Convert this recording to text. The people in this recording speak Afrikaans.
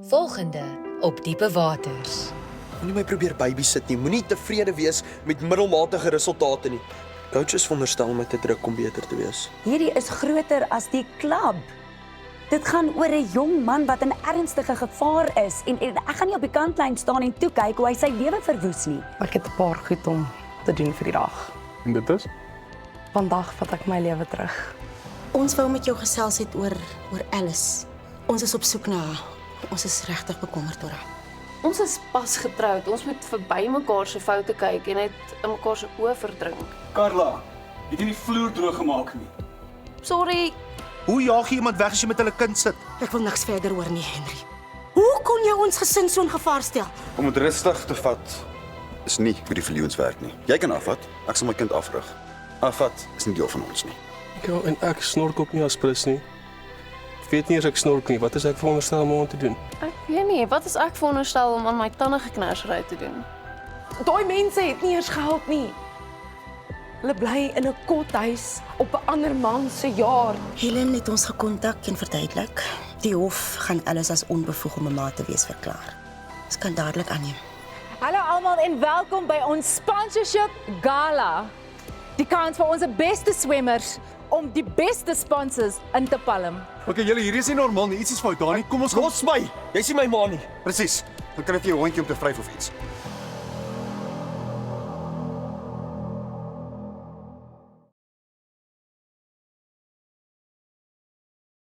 Volgende op Diepe Waters. Moenie my probeer babysit nie. Moenie tevrede wees met middelmatige resultate nie. Coaches veronderstel my te druk om beter te wees. Hierdie is groter as die klub. Dit gaan oor 'n jong man wat in ernstige gevaar is en ek gaan nie op die kantlyn staan en toe kyk hoe hy sy lewe verwoes nie. Ek het 'n paar goed om te doen vir die dag. En dit is? Vandag vat ek my lewe terug. Ons wou met jou gesels het oor Alice. Ons is op soek na haar. Ons is regtig bekommerd oor haar. Ons is pas getroud. Ons moet verby mekaar se foute kyk en net in mekaar se oë verdrink. Carla, jy het nie die vloer droog gemaak nie. Sorry. Hoe jaag jy iemand weg as jy met hulle kind sit? Ek wil niks verder hoor nie, Henry. Hoe kon jy ons gesin so in gevaar stel? Om dit rustig te vat is nie hoe die verlewenswerk nie. Jy kan afvat, ek sal my kind afrig. Afvat is nie deel van ons nie. Ja, en ek snork ook nie as prins nie. Ek weet nie as ek snork nie. Wat is ek veronderstel om te doen? Ek weet nie, wat is ek veronderstel om aan my tande geknersery te doen? Daai mense het nie eens gehelp nie. Hulle bly in 'n kothuis op 'n ander man se jaar. Helen het ons gekontak en verduidelik. Die hof gaan Alice as onbevoeg om 'n ma te wees verklaar. Ons kan dadelik aanneem. Hallo almal en welkom by ons sponsorship gala. Die kans vir ons beste swemmers om die beste sponsors in te palm. Okay, julle, hierdie is nie normaal nie. Iets is fout daar nie. Kom ons Los my! Jy sien my ma nie. Presies. Dan kan ek vir jou hondjie om te vryf of iets.